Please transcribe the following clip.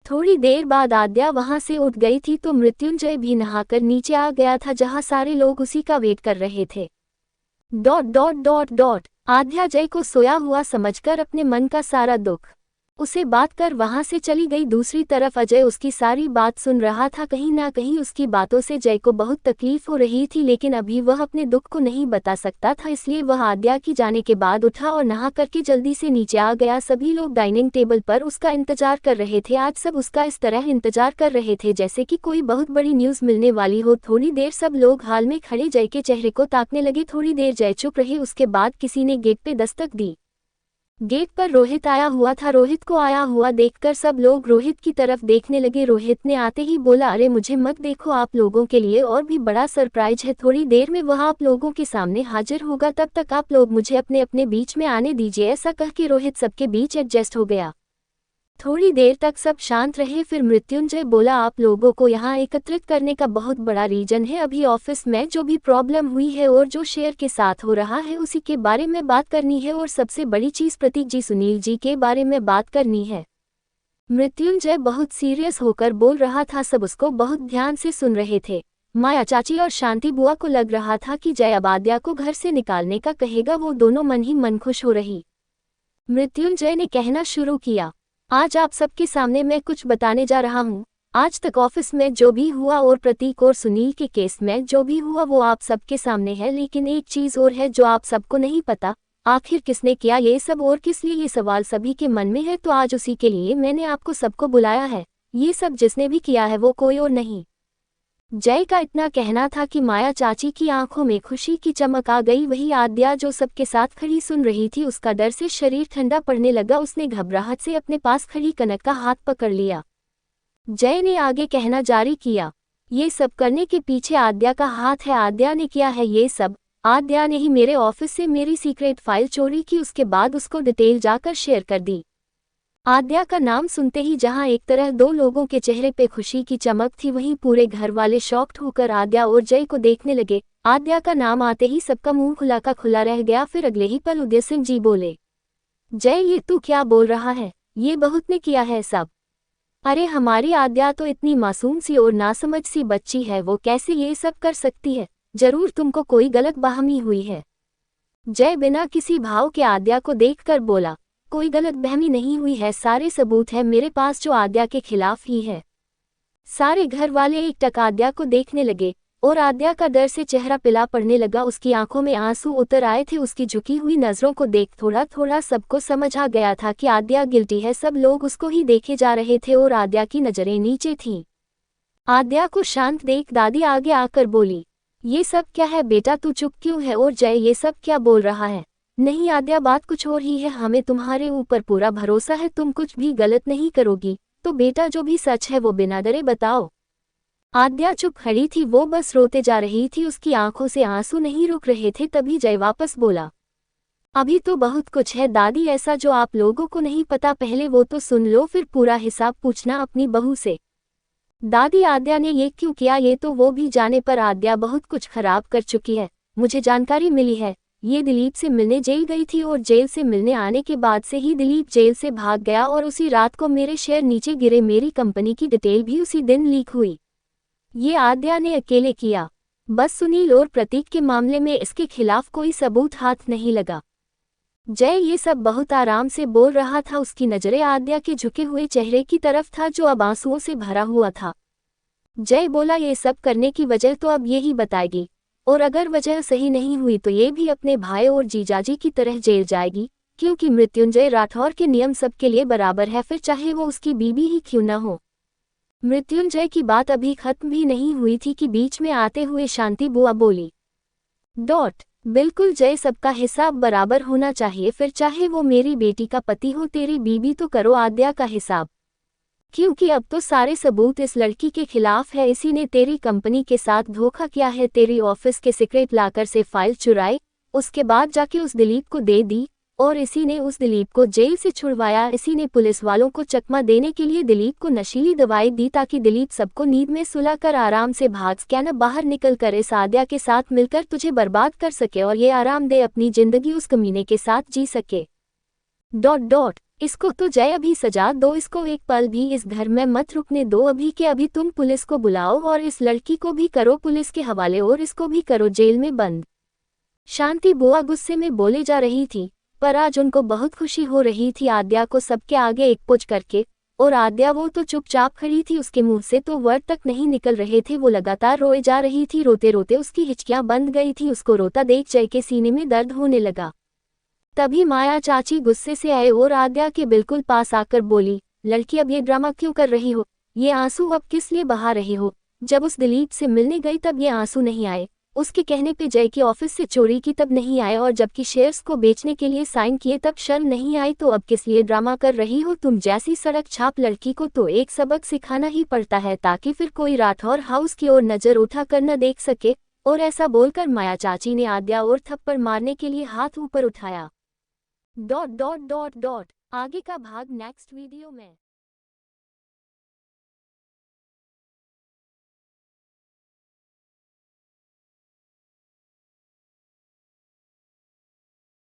थोड़ी देर बाद आद्या वहां से उठ गई थी तो मृत्युंजय भी नहाकर नीचे आ गया था जहां सारे लोग उसी का वेट कर रहे थे। डॉट डॉट डॉट डॉट आद्या जय को सोया हुआ समझकर अपने मन का सारा दुख उसे बात कर वहां से चली गई। दूसरी तरफ अजय उसकी सारी बात सुन रहा था। कहीं ना कहीं उसकी बातों से जय को बहुत तकलीफ हो रही थी, लेकिन अभी वह अपने दुख को नहीं बता सकता था, इसलिए वह आद्या की जाने के बाद उठा और नहा करके जल्दी से नीचे आ गया। सभी लोग डाइनिंग टेबल पर उसका इंतजार कर रहे थे। आज सब उसका इस तरह इंतजार कर रहे थे जैसे कि कोई बहुत बड़ी न्यूज मिलने वाली हो। थोड़ी देर सब लोग हाल में खड़े जय के चेहरे को ताकने लगे। थोड़ी देर जय चुप रहे, उसके बाद किसी ने गेट पे दस्तक दी। गेट पर रोहित आया हुआ था। रोहित को आया हुआ देखकर सब लोग रोहित की तरफ देखने लगे। रोहित ने आते ही बोला, अरे मुझे मत देखो, आप लोगों के लिए और भी बड़ा सरप्राइज है। थोड़ी देर में वह आप लोगों के सामने हाजिर होगा, तब तक आप लोग मुझे अपने अपने बीच में आने दीजिए। ऐसा कह के रोहित सबके बीच एडजस्ट हो गया। थोड़ी देर तक सब शांत रहे, फिर मृत्युंजय बोला, आप लोगों को यहाँ एकत्रित करने का बहुत बड़ा रीजन है। अभी ऑफिस में जो भी प्रॉब्लम हुई है और जो शेयर के साथ हो रहा है उसी के बारे में बात करनी है, और सबसे बड़ी चीज प्रतीक जी, सुनील जी के बारे में बात करनी है। मृत्युंजय बहुत सीरियस होकर बोल रहा था। सब उसको बहुत ध्यान से सुन रहे थे। माया चाची और शांति बुआ को लग रहा था कि जय अब आद्या को घर से निकालने का कहेगा। वो दोनों मन ही मन खुश हो रही। मृत्युंजय ने कहना शुरू किया, आज आप सबके सामने मैं कुछ बताने जा रहा हूँ। आज तक ऑफिस में जो भी हुआ और प्रतीक और सुनील के केस में जो भी हुआ वो आप सबके सामने है, लेकिन एक चीज और है जो आप सबको नहीं पता। आखिर किसने किया ये सब और किस लिए, ये सवाल सभी के मन में है। तो आज उसी के लिए मैंने आपको सबको बुलाया है। ये सब जिसने भी किया है वो कोई और नहीं। जय का इतना कहना था कि माया चाची की आंखों में खुशी की चमक आ गई। वही आद्या जो सबके साथ खड़ी सुन रही थी, उसका डर से शरीर ठंडा पड़ने लगा। उसने घबराहट से अपने पास खड़ी कनक का हाथ पकड़ लिया। जय ने आगे कहना जारी किया, ये सब करने के पीछे आद्या का हाथ है। आद्या ने किया है ये सब। आद्या ने ही मेरे ऑफिस से मेरी सीक्रेट फाइल चोरी की, उसके बाद उसको डिटेल जाकर शेयर कर दी। आद्या का नाम सुनते ही जहां एक तरह दो लोगों के चेहरे पे खुशी की चमक थी, वहीं पूरे घर वाले शॉक्ड होकर आद्या और जय को देखने लगे। आद्या का नाम आते ही सबका मुंह खुला का खुला रह गया। फिर अगले ही पल उदय सिंह जी बोले, जय ये तू क्या बोल रहा है, ये बहुत ने किया है सब। अरे हमारी आद्या तो इतनी मासूम सी और नासमझ सी बच्ची है, वो कैसे ये सब कर सकती है। जरूर तुमको कोई गलत बहमी हुई है। जय बिना किसी भाव के आद्या को देखकर बोला, कोई गलत बहमी नहीं हुई है, सारे सबूत है मेरे पास जो आद्या के खिलाफ ही है। सारे घर वाले एक टक आद्या को देखने लगे और आद्या का डर से चेहरा पिला पड़ने लगा। उसकी आंखों में आंसू उतर आए थे। उसकी झुकी हुई नजरों को देख थोड़ा थोड़ा सबको समझ आ गया था कि आद्या गिल्टी है। सब लोग उसको ही देखे जा रहे थे और आद्या की नजरें नीचे थीं। आद्या को शांत देख दादी आगे आकर बोली, ये सब क्या है बेटा, तू चुप क्यों है। और जय ये सब क्या बोल रहा है। नहीं आद्या, बात कुछ और ही है। हमें तुम्हारे ऊपर पूरा भरोसा है, तुम कुछ भी गलत नहीं करोगी। तो बेटा जो भी सच है वो बिना डरे बताओ। आद्या चुप खड़ी थी, वो बस रोते जा रही थी। उसकी आंखों से आंसू नहीं रुक रहे थे। तभी जय वापस बोला, अभी तो बहुत कुछ है दादी ऐसा जो आप लोगों को नहीं पता, पहले वो तो सुन लो, फिर पूरा हिसाब पूछना अपनी बहू से। दादी आद्या ने ये क्यों किया ये तो वो भी जाने, पर आद्या बहुत कुछ खराब कर चुकी है। मुझे जानकारी मिली है, ये दिलीप से मिलने जेल गई थी और जेल से मिलने आने के बाद से ही दिलीप जेल से भाग गया और उसी रात को मेरे शेयर नीचे गिरे। मेरी कंपनी की डिटेल भी उसी दिन लीक हुई। ये आद्या ने अकेले किया। बस सुनील और प्रतीक के मामले में इसके खिलाफ कोई सबूत हाथ नहीं लगा। जय ये सब बहुत आराम से बोल रहा था। उसकी नजरें आद्या के झुके हुए चेहरे की तरफ था जो अब आंसुओं से भरा हुआ था। जय बोला, ये सब करने की वजह तो अब यही बताएगी, और अगर वजह सही नहीं हुई तो ये भी अपने भाई और जीजाजी की तरह जेल जाएगी, क्योंकि मृत्युंजय राठौर के नियम सबके लिए बराबर है, फिर चाहे वो उसकी बीवी ही क्यों न हो। मृत्युंजय की बात अभी खत्म भी नहीं हुई थी कि बीच में आते हुए शांति बुआ बोली, डॉट बिल्कुल जय, सबका हिसाब बराबर होना चाहिए, फिर चाहे वो मेरी बेटी का पति हो, तेरी बीवी तो करो आद्या का हिसाब, क्योंकि अब तो सारे सबूत इस लड़की के खिलाफ है। इसी ने तेरी कंपनी के साथ धोखा किया है, तेरी ऑफिस के सीक्रेट लाकर से फाइल चुराई, उसके बाद जाके उस दिलीप को दे दी, और इसी ने उस दिलीप को जेल से छुड़वाया। इसी ने पुलिस वालों को चकमा देने के लिए दिलीप को नशीली दवाई दी ताकि दिलीप सबको नींद में सुलाकर आराम से भाग स्कैनर बाहर निकल कर इस आद्या के साथ मिलकर तुझे बर्बाद कर सके और ये आराम दे अपनी जिंदगी उस कमीने के साथ जी सके। डॉट डॉट इसको तो जय अभी सजा दो, इसको एक पल भी इस घर में मत रुकने दो अभी के अभी। तुम पुलिस को बुलाओ और इस लड़की को भी करो पुलिस के हवाले और इसको भी करो जेल में बंद। शांति बुआ गुस्से में बोले जा रही थी, पर आज उनको बहुत खुशी हो रही थी आद्या को सबके आगे एकपुच करके। और आद्या वो तो चुपचाप खड़ी थी, उसके मुंह से तो वर्ड तक नहीं निकल रहे थे, वो लगातार रोए जा रही थी। रोते रोते उसकी हिचकियां बंद गई थी। उसको रोता देख जय के सीने में दर्द होने लगा। तभी माया चाची गुस्से से आए और आद्या के बिल्कुल पास आकर बोली, लड़की अब ये ड्रामा क्यों कर रही हो? ये आंसू अब किस लिए बहा रही हो? जब उस दिलीप से मिलने गई तब ये आंसू नहीं आए, उसके कहने पे जय की ऑफिस से चोरी की तब नहीं आए, और जबकि शेयर्स को बेचने के लिए साइन किए तब शर्म नहीं आई। तो अब किस लिए ड्रामा कर रही हो? तुम जैसी सड़क छाप लड़की को तो एक सबक सिखाना ही पड़ता है, ताकि फिर कोई राठौर हाउस की ओर नजर उठाकर न देख सके। और ऐसा बोलकर माया चाची ने आद्या और थप्पड़ मारने के लिए हाथ ऊपर उठाया। आगे का भाग नेक्स्ट वीडियो में।